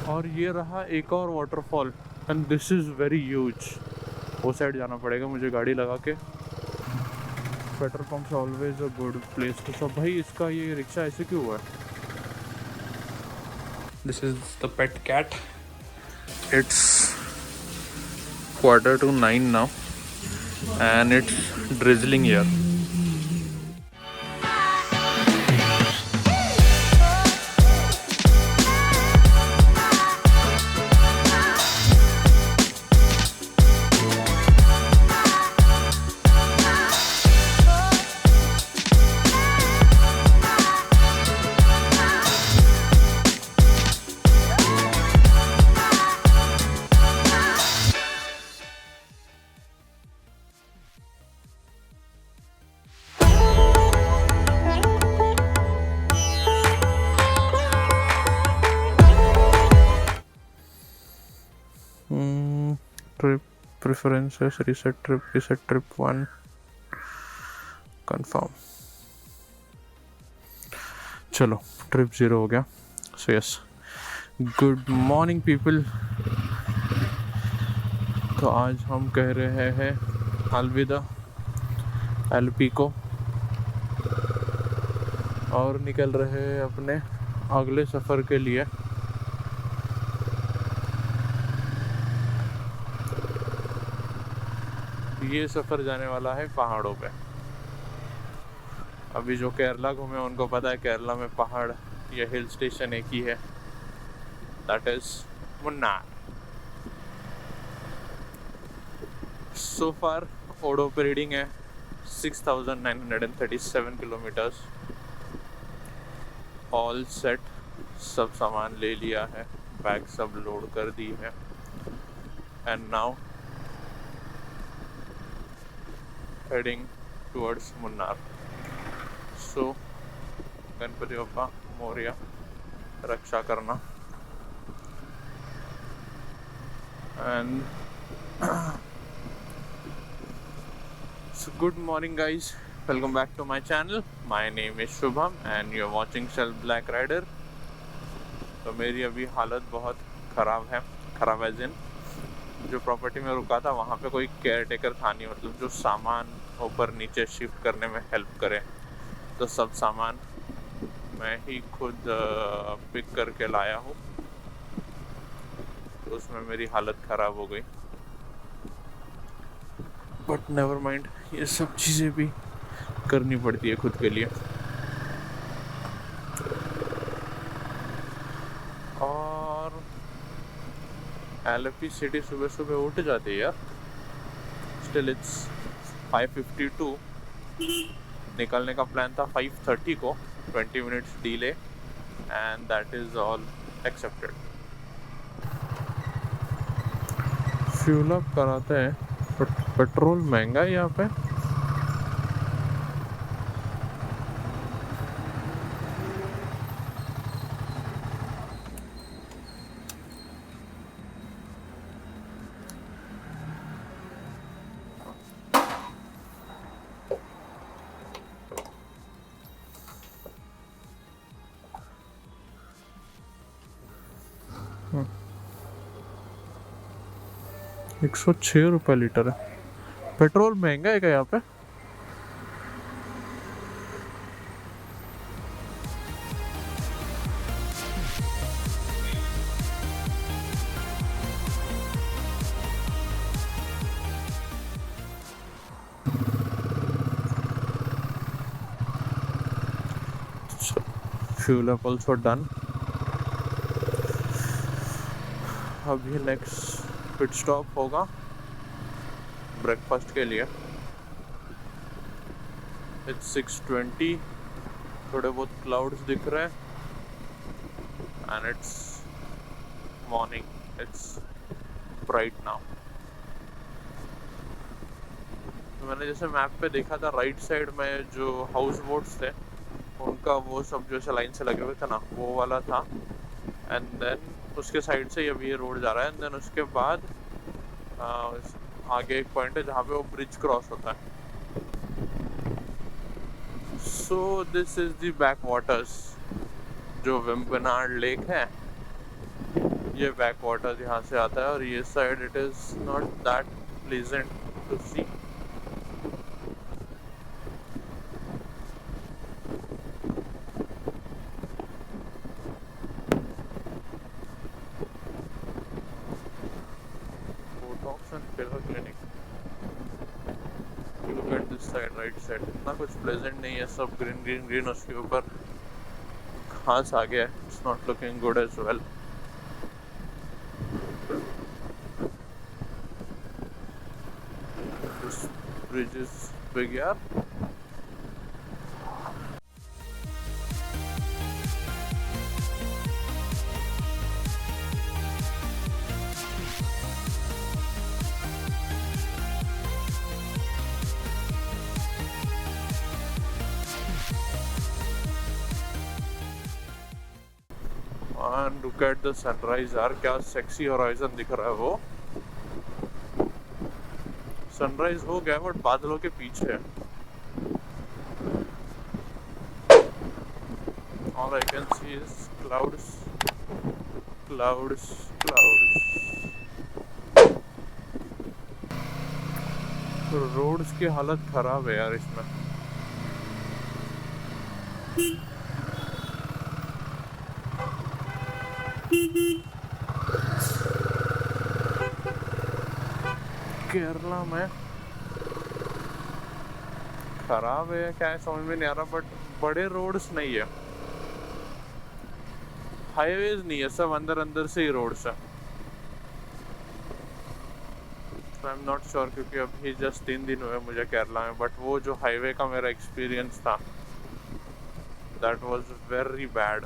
और ये रहा एक और waterfall and this is very huge. वो साइड जाना पड़ेगा मुझे गाड़ी लगा के। Petrol pump always a good place to shop. भाई इसका ये रिक्शा ऐसे क्यों हुआ है? This is the pet cat. It's 8:45 now and it's drizzling here. Trip preferences, reset trip 1, confirm. चलो ट्रिप 0 हो गया। So yes, good morning people. तो आज हम कह रहे हैं अलविदा एलपी को और निकल रहे हैं अपने अगले सफ़र के लिए। ये सफ़र जाने वाला है पहाड़ों पे। अभी जो केरला घूमे उनको पता है केरला में पहाड़ या हिल स्टेशन एक ही है, दैट इज़ मुन्नार। सो फार ओडो पे रीडिंग है 6,937 किलोमीटर्स। ऑल सेट, सब सामान ले लिया है, बैग सब लोड कर दी है and now heading towards Munnar. So Ganpati Bappa Morya, रक्षा करना। And so good morning guys, welcome back to my channel. My name is Shubham and you're watching Self Black Rider। तो मेरी अभी हालत बहुत ख़राब है, ख़राब एज इन जो प्रॉपर्टी में रुका था वहाँ पे कोई केयर टेकर था नहीं, मतलब जो सामान ऊपर नीचे शिफ्ट करने में हेल्प करे। तो सब सामान मैं ही खुद पिक करके लाया हूँ, तो उसमें मेरी हालत ख़राब हो गई। बट नेवर माइंड, ये सब चीज़ें भी करनी पड़ती है खुद के लिए। और एलपी सिटी सुबह सुबह उठ जाती है यार। Still it's 5:52। निकलने का प्लान था 5:30 को, 20 minutes delay and that is all accepted. Fuel up कराते हैं, बट पेट्रोल महंगा है यहाँ पे। ₹106 लीटर है। पेट्रोल महंगा है क्या यहाँ पे? Fuel up also done. अभी नेक्स्ट पिट स्टॉप होगा ब्रेकफास्ट के लिए। इट्स 6:20, थोड़े बहुत क्लाउड्स दिख रहे हैं and it's morning, it's bright now. तो मैंने जैसे मैप पे देखा था राइट साइड में जो हाउस बोट्स थे उनका वो सब जो लाइन से लगे हुए थे ना, वो वाला था। एंड देन उसके साइड से अभी ये रोड जा रहा है एंड देन उसके बाद आगे एक पॉइंट है जहाँ पे वो ब्रिज क्रॉस होता है। सो this is the back waters जो वेम्बनाड लेक है ये बैक वाटर यहाँ से आता है और ये side it is not that pleasant to see. Botox and filler clinic, look at this side, right side, इतना कुछ प्लेजेंट नहीं है, सब ग्रीन ग्रीन ग्रीन, उसके ऊपर घास आ गया है। It's not looking good as well. This bridge is big यार। And look at the sunrise यार, क्या सेक्सी होराइजन दिख रहा है वो। सनराइज हो गया बट बादलों के पीछे है। All I can see is clouds, clouds, clouds. Roads की हालत खराब है यार इसमें। केरला में खराब है क्या है समझ में नहीं आ रहा, बट बड़े रोड्स नहीं है, हाईवेज नहीं है, सब अंदर अंदर से ही रोड्स है। आई एम नॉट श्योर क्योंकि अभी जस्ट 3 दिन हुए मुझे केरला में, बट वो जो हाईवे का मेरा एक्सपीरियंस था दैट वाज वेरी बैड।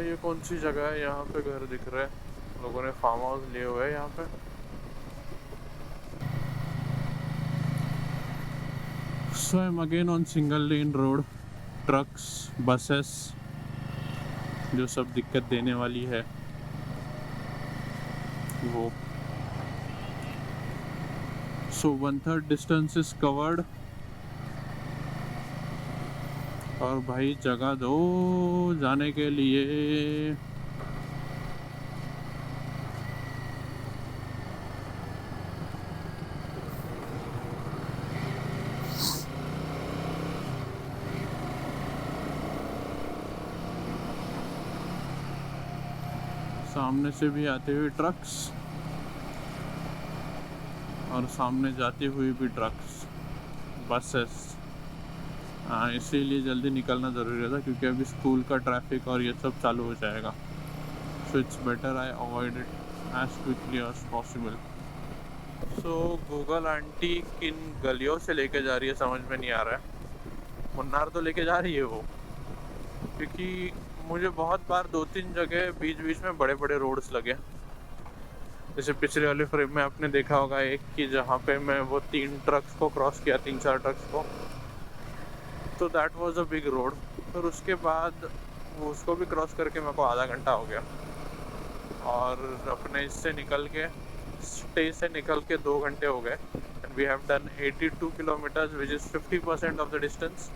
ये कौन सी जगह है, यहाँ पे घर दिख रहे हैं, लोगों ने फार्म हाउस लिए हुए हैं यहाँ पे। So I'm again on single lane road, trucks buses जो सब दिक्कत देने वाली है वो। So 1/3 distance is covered और भाई जगह दो जाने के लिए। सामने से भी आते हुए ट्रक्स और सामने जाते हुए भी ट्रक्स बसेस। हाँ, इसीलिए जल्दी निकलना ज़रूरी था क्योंकि अभी स्कूल का ट्रैफिक और ये सब चालू हो जाएगा। So it's better I avoid it as quickly as possible. So Google aunty किन गलियों से लेके जा रही है समझ में नहीं आ रहा है। मुन्नार तो लेके जा रही है वो, क्योंकि मुझे बहुत बार 2-3 जगह बीच बीच में बड़े बड़े रोड्स लगे, जैसे पिछले वाले फ्रेम में आपने देखा होगा एक कि जहाँ पे मैं वो 3 ट्रक्स को क्रॉस किया, 3-4 ट्रक्स को, तो that was a big road. फिर उसके बाद उसको भी क्रॉस करके मेरे को आधा घंटा हो गया, और अपने इससे निकल के स्टे से निकल के 2 घंटे हो गए। And we have done 82 kilometres which is 50% of the distance.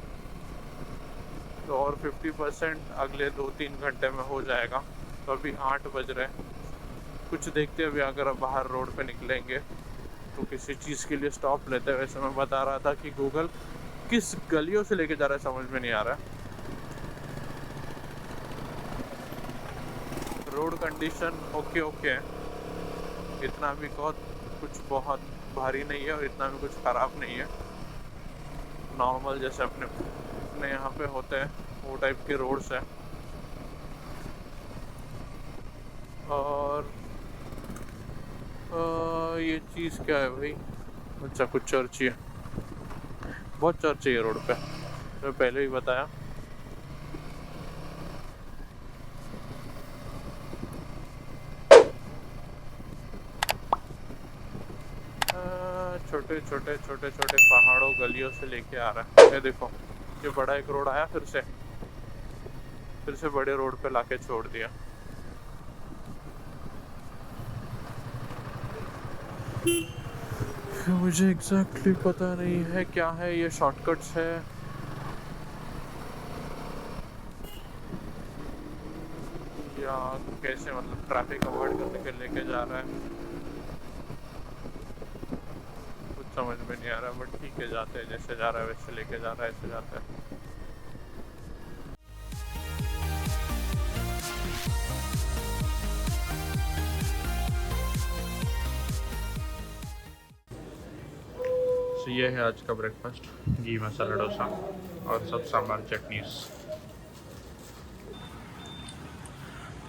तो और 50% अगले 2-3 घंटे में हो जाएगा। तो अभी 8 बज रहे हैं, कुछ देखते अभी अगर अब बाहर रोड पे निकलेंगे तो किसी चीज़ के लिए स्टॉप लेते हैं। वैसे मैं बता रहा था कि गूगल किस गलियों से लेके जा रहा है समझ में नहीं आ रहा है। रोड कंडीशन ओके है, इतना भी कुछ बहुत भारी नहीं है और इतना भी कुछ ख़राब नहीं है, नॉर्मल जैसे अपने यहाँ पे होते हैं वो टाइप के रोड्स हैं। और ये चीज़ क्या है भाई, अच्छा कुछ चर्च है, बहुत चर्च है ये रोड पे, तो पहले ही बताया। छोटे छोटे पहाड़ों गलियों से लेके आ रहा है। ये देखो, ये बड़ा एक रोड आया, फिर से बड़े रोड पे लाके छोड़ दिया। मुझे एग्जैक्टली पता नहीं है क्या है, ये शॉर्टकट्स है या कैसे, मतलब ट्रैफिक अवॉइड करने के लेके जा रहा है, कुछ समझ में नहीं आ रहा, बट ठीक है, जाते हैं, जैसे जा रहा है वैसे लेके जा रहा है, ऐसे जाता है। तो ये है आज का ब्रेकफास्ट, घी मसाला डोसा और सब सांभर चटनीस।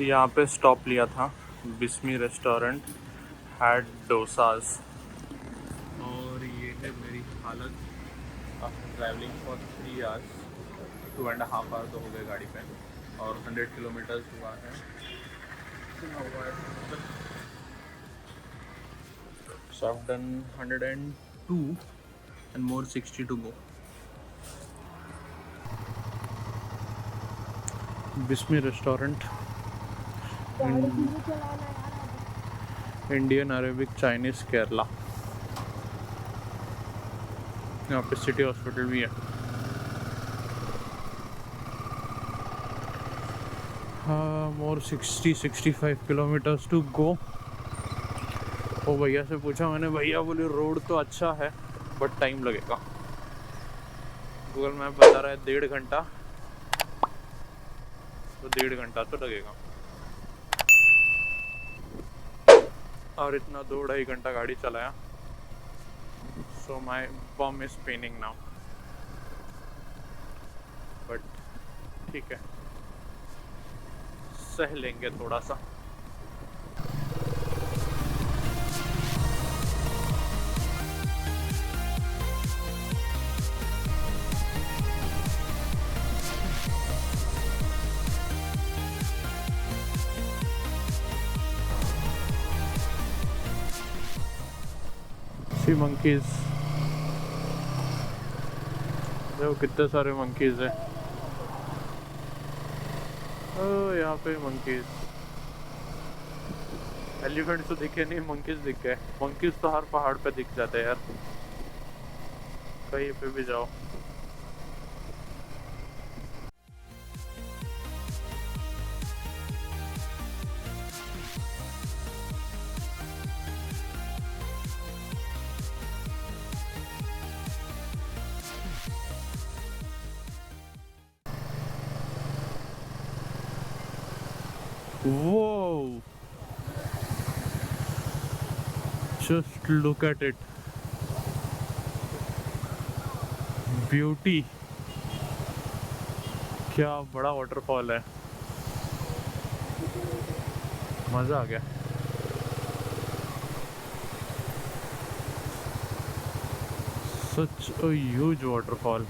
यहाँ पे स्टॉप लिया था, बिस्मी रेस्टोरेंट, हैड डोसाज। और ये है मेरी हालत after travelling for 3 hours, 2.5 hour तो हो गए गाड़ी पे, और 100 किलोमीटर्स हुआ है। So I've done 102 and more 60 to go. Bismi restaurant, Indian, Arabic, Chinese, Kerala. यहाँ पे सिटी हॉस्पिटल भी है। हाँ, मोर 60-65 किलोमीटर्स टू गो। वो भैया से पूछा मैंने, भैया बोले रोड तो अच्छा है बट टाइम लगेगा। गूगल मैप बता रहा है 1.5 घंटा, तो 1.5 घंटा तो लगेगा। और इतना 2-2.5 घंटा गाड़ी चलाया। सो माई बम इज पेनिंग नाउ, बट ठीक है, सह लेंगे थोड़ा सा। सी मंकीज, देखो कितने सारे मंकीज हैं। यहाँ पे मंकीज, एलिफेंट तो दिखे नहीं, मंकीज दिख गए। मंकीज तो हर पहाड़ पे दिख जाते हैं यार, कहीं पे भी जाओ। Whoa! Just look at it. Beauty. क्या बड़ा वाटरफॉल है, मजा आ गया। Such a huge waterfall.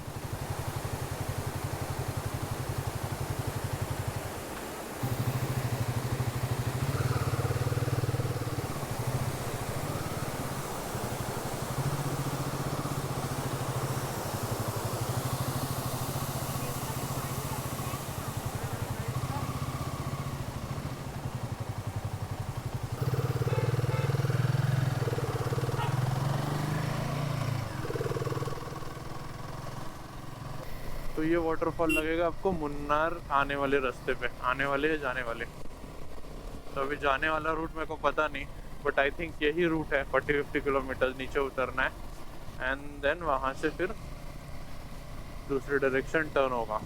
तो ये वाटरफॉल लगेगा आपको मुन्नार आने वाले रास्ते पे, आने वाले या जाने वाले। तो अभी जाने वाला रूट मेरे को पता नहीं, बट आई थिंक यही रूट है, 40-50 किलोमीटर नीचे उतरना है एंड देन वहाँ से फिर दूसरी डायरेक्शन टर्न होगा।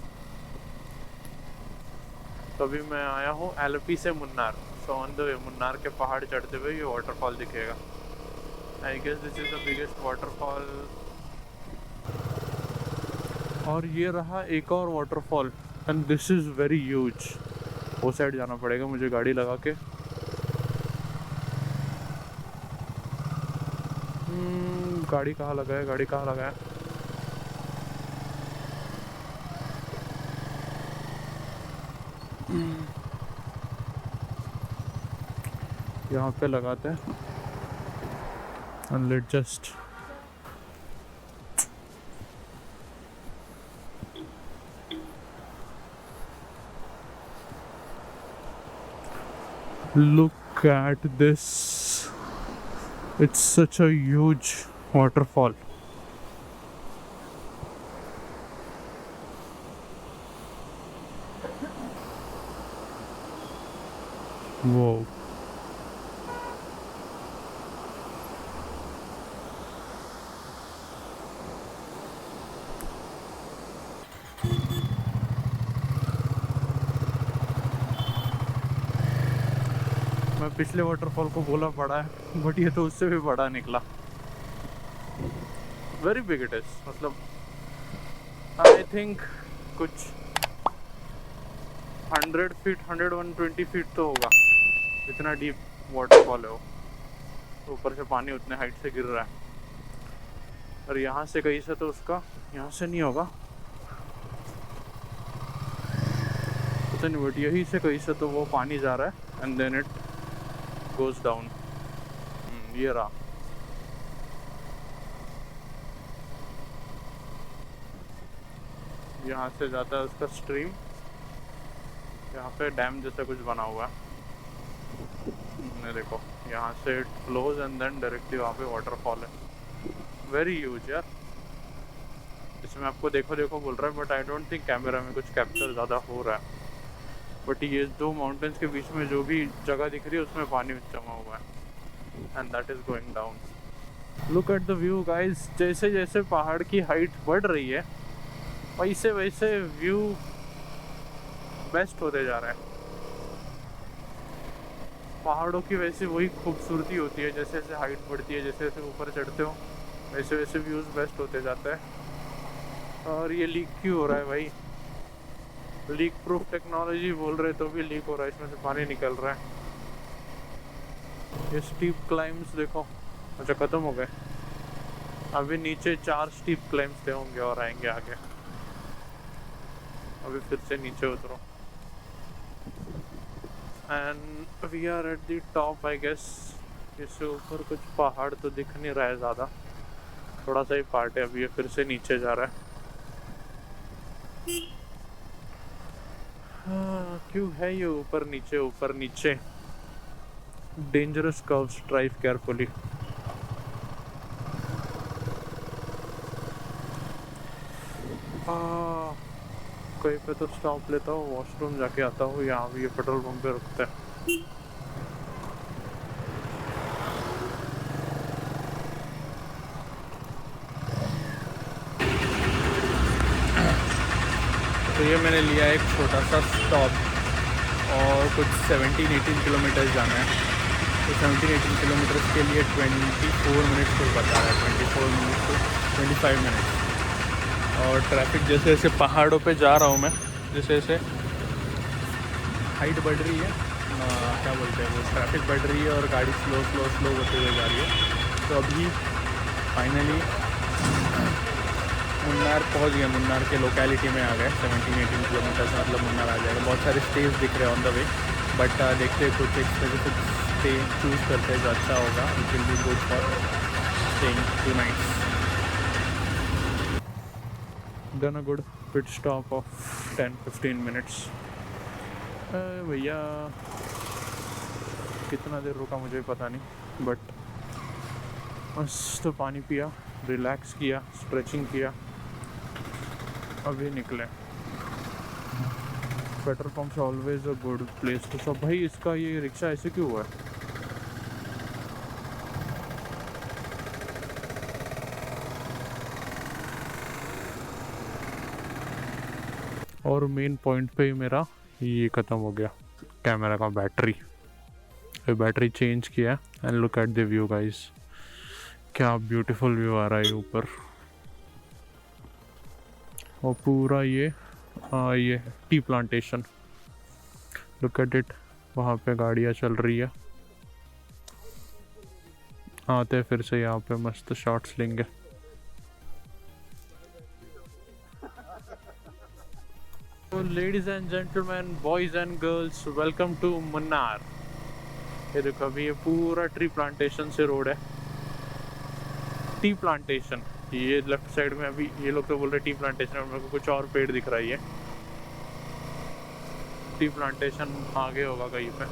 तो अभी मैं आया हूँ एलपी से Munnar, so on the way Munnar के पहाड़ चढ़ते हुए ये वाटरफॉल दिखेगा। I guess this is the biggest waterfall. और ये रहा एक और waterfall and this is very huge. वो साइड जाना पड़ेगा मुझे गाड़ी लगा के। गाड़ी कहाँ लगा है, गाड़ी कहाँ लगा है? यहाँ पे लगाते हैं and let just look at this. It's such a huge waterfall. वो मैं पिछले वाटरफॉल को बोला बड़ा है, बट ये तो उससे भी बड़ा निकला। वेरी बिग इट इज, मतलब आई थिंक कुछ 100 फीट 120 फीट तो होगा, इतना डीप वाटरफॉल है वो। ऊपर से पानी उतने हाइट से गिर रहा है, और यहाँ से कहीं से तो उसका, यहाँ से नहीं होगा पता नहीं, बट यहीं से कहीं से तो वो पानी जा रहा है and then it goes down. ये रहा। यहाँ से जाता है उसका स्ट्रीम, यहाँ पे डैम जैसा कुछ बना हुआ है। ये देखो, यहाँ से it flows and then directly वहाँ पे वाटरफॉल है। वेरी ह्यूज यार। इसमें आपको देखो देखो बोल रहा है, but I don't think camera में कुछ कैप्चर ज़्यादा हो रहा है। बट ये दो माउंटेन्स के बीच में जो भी जगह दिख रही है उसमें पानी जमा हुआ है and that is going down. Look at the view guys. जैसे जैसे पहाड़ की हाइट बढ़ रही है वैसे वैसे व्यू बेस्ट होते जा रहा है। पहाड़ों की वैसे वही खूबसूरती होती है, जैसे जैसे हाइट बढ़ती है, जैसे जैसे ऊपर चढ़ते हो वैसे वैसे व्यूज़ बेस्ट होते जाता है। और ये लीक क्यों हो रहा है भाई? लीक प्रूफ टेक्नोलॉजी बोल रहे तो भी लीक हो रहा है, इसमें से पानी निकल रहा है। ये स्टीप क्लाइम्स देखो, अच्छा ख़त्म हो गए। अभी नीचे 4 स्टीप क्लाइम्स थे होंगे और आएंगे आगे। अभी फिर से नीचे उतरो and we are at the top I guess. इससे ऊपर कुछ पहाड़ तो दिख नहीं रहा है ज़्यादा, थोड़ा सा ही पार्ट है। अभी ये फिर से नीचे जा रहा है। क्यों है ये ऊपर नीचे? Dangerous curves, drive carefully. कहीं पे तो स्टॉप लेता हूँ, वॉशरूम जाके आता हूँ। यहाँ भी ये पेट्रोल पंप पे रुकता है। तो ये मैंने लिया एक छोटा सा स्टॉप, और कुछ 17-18 किलोमीटर जाना है। तो 17-18 किलोमीटर के लिए 24 मिनट्स को बता रहा है, 24 मिनट to 25 मिनट्स। और ट्रैफिक जैसे जैसे पहाड़ों पे जा रहा हूँ मैं, जैसे जैसे हाइट बढ़ रही है, क्या बोलते हैं वो, ट्रैफिक बढ़ रही है और गाड़ी स्लो होते हुए जा रही है। तो अभी फाइनली मुन्नार पहुंच गए। मुन्नार के लोकेलिटी में आ गए। 17-18 किलोमीटर से मतलब मुन्नार आ जाएगा। बहुत सारे स्टेज दिख रहे हैं ऑन द वे, बट देखते कुछ एक स्पेसिफिक स्टे चूज़ करते हैं जो अच्छा होगा। It will be good for staying 2 nights. Done a good pit stop of 10-15 minutes. भैया कितना देर रुका मुझे पता नहीं, बट बस तो पानी पिया, रिलैक्स किया, स्ट्रेचिंग किया, अभी निकले। पेट्रोल पंप से always a good place to stop. भाई इसका ये रिक्शा ऐसे क्यों हुआ है? और मेन पॉइंट पे ही मेरा ये ख़त्म हो गया, कैमरा का बैटरी। बैटरी चेंज किया and look at the view guys, क्या ब्यूटीफुल व्यू आ रहा है ऊपर। और पूरा ये tea plantation, look at it. वहाँ पे गाड़ियाँ चल रही है, आते फिर से यहाँ पे मस्त शॉट्स लेंगे। Ladies and gentleman, boys and girls, welcome to Munnar. ये देखो अभी ये पूरा ट्री प्लांटेशन से रोड है। टी प्लांटेशन, ये लेफ्ट साइड में अभी ये लोग तो बोल रहे टी प्लांटेशन, और मेरे को कुछ और पेड़ दिख रहा है। ये टी प्लांटेशन आगे होगा कहीं पे,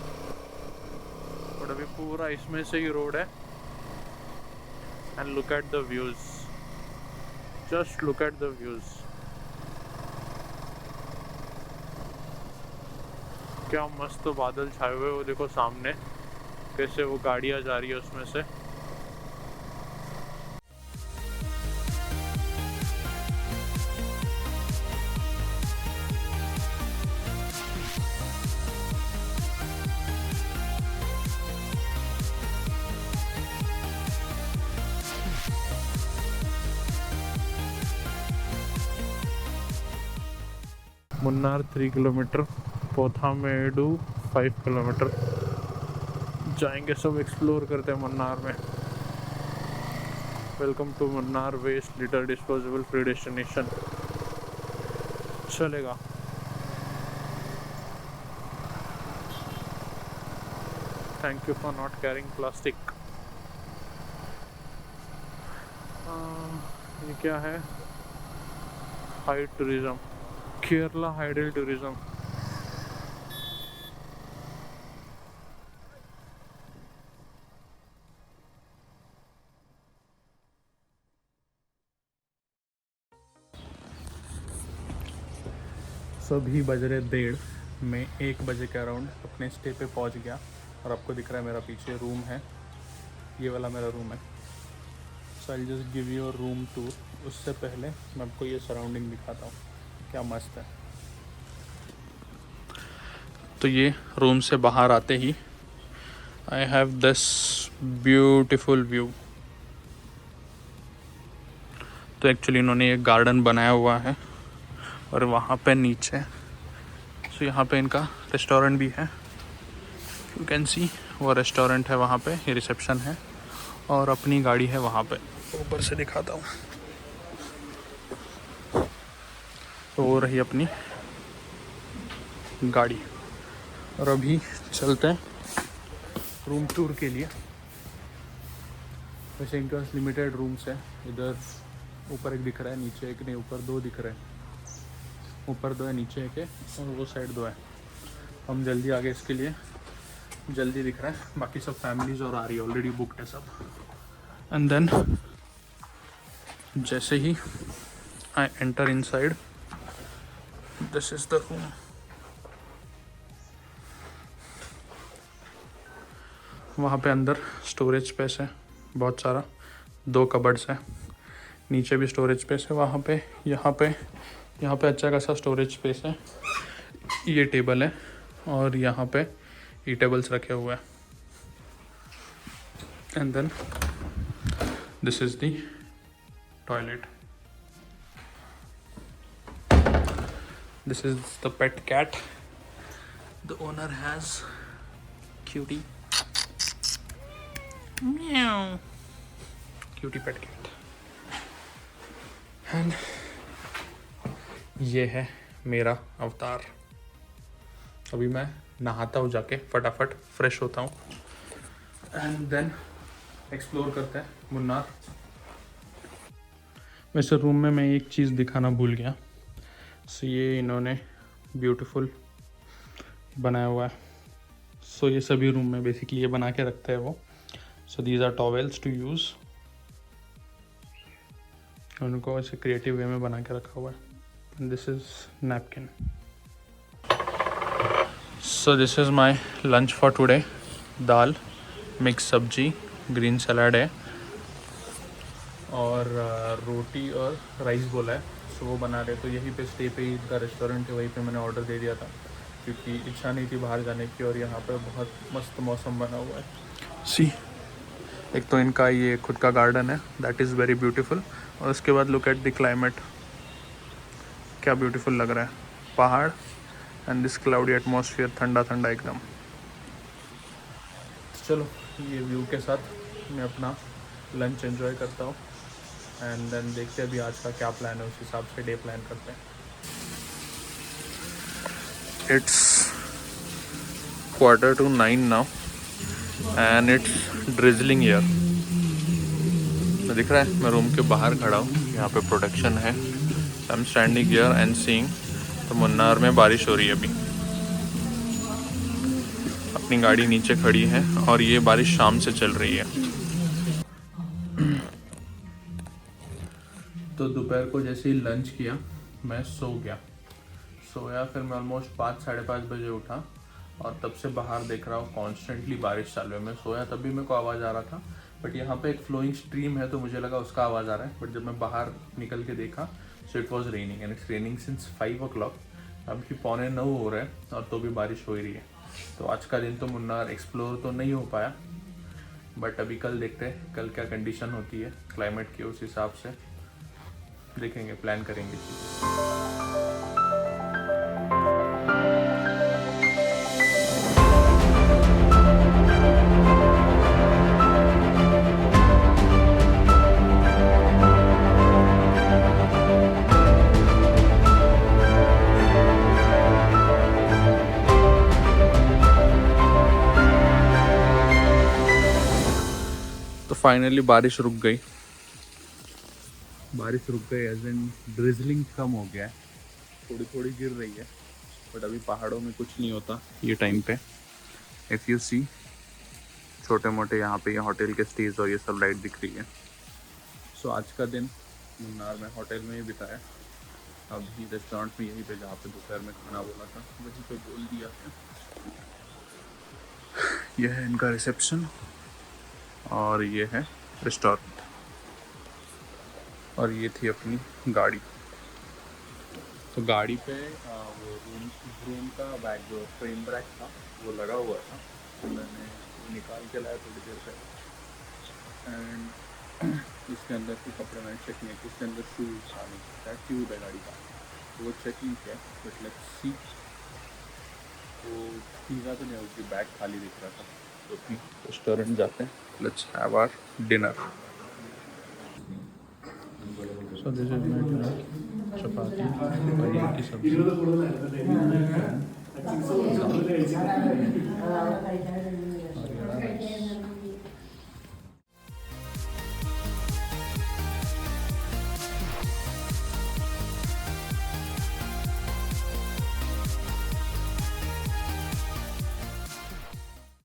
बट अभी पूरा इसमें से ही रोड है। And look at the views, just look at the views. क्या मस्त बादल छाए हुए, वो देखो सामने कैसे वो गाड़ियाँ जा रही है उसमें से। Munnar 3 kilometre, Pothamedu 5 kilometre. जाएंगे, सब एक्सप्लोर करते हैं मुन्नार में। Welcome to Munnar waste litter disposable free destination. चलेगा। Thank you for not carrying plastic. ये क्या है? Hydel tourism, Kerala hydel tourism. सभी बज रहे 1:30, मैं 1 बजे के अराउंड अपने स्टे पे पहुंच गया। और आपको दिख रहा है मेरा पीछे रूम है, ये वाला मेरा रूम है। So I just give you room tour. उससे पहले मैं आपको ये सराउंडिंग दिखाता हूँ, क्या मस्त है। तो ये रूम से बाहर आते ही I have this beautiful view. तो एक्चुअली इन्होंने एक गार्डन बनाया हुआ है और वहाँ पे नीचे, सो यहाँ पे इनका रेस्टोरेंट भी है। यू कैन सी वो रेस्टोरेंट है वहाँ पे, ये रिसेप्शन है और अपनी गाड़ी है वहाँ पे। ऊपर से दिखाता हूँ, तो वो रही अपनी गाड़ी। और अभी चलते हैं रूम टूर के लिए। वैसे इनके पास लिमिटेड रूम्स है। इधर ऊपर एक दिख रहा है, नीचे एक नहीं, ऊपर 2 दिख रहे हैं। ऊपर 2 है, नीचे एक है और वो साइड 2 है। हम जल्दी आ गए इसके लिए, जल्दी दिख रहा है। बाकी सब फैमिलीज और आ रही है, ऑलरेडी बुकड है सब। एंड देन जैसे ही I enter inside, this is the room. वहाँ पे अंदर स्टोरेज स्पेस है बहुत सारा, 2 कबर्ड्स है। नीचे भी स्टोरेज स्पेस है वहाँ पे। यहाँ पे अच्छा खासा स्टोरेज स्पेस है। ये टेबल है और यहाँ पे ये टेबल्स रखे हुए हैं। And then this is the toilet. This is the pet cat the owner has, cutie, meow, cutie pet cat. And ये है मेरा अवतार। अभी मैं नहाता हूँ जाके, फटाफट फ्रेश होता हूँ एंड देन एक्सप्लोर करते हैं मुन्नार। वैसे रूम में मैं एक चीज़ दिखाना भूल गया। सो ये इन्होंने ब्यूटीफुल बनाया हुआ है। सो ये सभी रूम में बेसिकली ये बना के रखते हैं वो। So these are towels to use. उनको ऐसे क्रिएटिव वे में बना के रखा हुआ है। This is napkin. So this is my lunch for today. Dal, mix सब्जी, ग्रीन सलाड है और रोटी और राइस बोला है। सो वो बना रहे। तो यहीं पे स्टे पे ही इनका रेस्टोरेंट है, वहीं पे मैंने ऑर्डर दे दिया था क्योंकि इच्छा नहीं थी बाहर जाने की। और यहाँ पे बहुत मस्त मौसम बना हुआ है। सी, एक तो इनका ये खुद का गार्डन है, दैट इज़ वेरी ब्यूटीफुल। और उसके बाद लुक एट द क्लाइमेट, क्या ब्यूटीफुल लग रहा है। पहाड़ एंड दिस क्लाउडी एटमॉस्फेयर, ठंडा ठंडा एकदम। चलो ये व्यू के साथ मैं अपना लंच एंजॉय करता हूँ एंड देन देखते हैं अभी आज का क्या प्लान है, उस हिसाब से डे प्लान करते हैं। It's 8:45 now and it's drizzling here. दिख रहा है मैं रूम के बाहर खड़ा हूँ, यहाँ पे प्रोटेक्शन है। I am standing here and seeing. तो मुन्नार में बारिश हो रही है अभी। अपनी गाड़ी नीचे खड़ी है और ये बारिश शाम से चल रही है। तो दोपहर को जैसे ही लंच किया मैं सो गया। सोया, फिर मैं ऑलमोस्ट 5 साढ़े 5 बजे उठा और तब से बाहर देख रहा हूँ कॉन्स्टेंटली बारिश चालू है। मैं सोया तब भी मेरे को आवाज़ आ रहा था, बट यहाँ पे एक फ्लोइंग स्ट्रीम है तो मुझे लगा उसका आवाज़ आ रहा है। बट जब मैं बाहर निकल के देखा, so it was raining and it's raining since 5 o'clock। अभी 8:45 हो रहा है और तो भी बारिश हो ही रही है। तो आज का दिन तो मुन्नार एक्सप्लोर तो नहीं हो पाया, बट अभी कल देखते हैं कल क्या कंडीशन होती है क्लाइमेट की, उस हिसाब से देखेंगे, प्लान करेंगे चीज़ें। तो फाइनली बारिश रुक गई, एज इन ड्रिजलिंग कम हो गया है, थोड़ी थोड़ी गिर रही है, बट अभी पहाड़ों में कुछ नहीं होता ये टाइम पे। इफ़ यू सी छोटे मोटे यहाँ पे ये होटल के स्टेज और ये सब लाइट दिख रही है। सो आज का दिन मुन्नार में होटल में ही बिताया। अभी रेस्टोरेंट में यहीं पे जहाँ पे दोपहर में खाना बोला था वहीं पे बोल दिया है। यह है इनका रिसेप्शन और ये है रेस्टोरेंट, और ये थी अपनी गाड़ी। तो गाड़ी पे वो रूम का बैग जो फ्रेम ब्रैक था वो लगा हुआ था, तो मैंने वो निकाल के लाया थोड़ी देर पहले। एंड इसके अंदर के कपड़े मैंने चेक नहीं किया, इसके अंदर शूज़ आने का ट्यूब है गाड़ी का, तो वो चेक नहीं किया। बट लेट्स सी, वो पीज़ा तो नहीं, उसकी बैग खाली दिख रहा था। तो अपनी रेस्टोरेंट जाते हैं, let's have our dinner. So this is my dinner, chapati, paneer की सब्जी,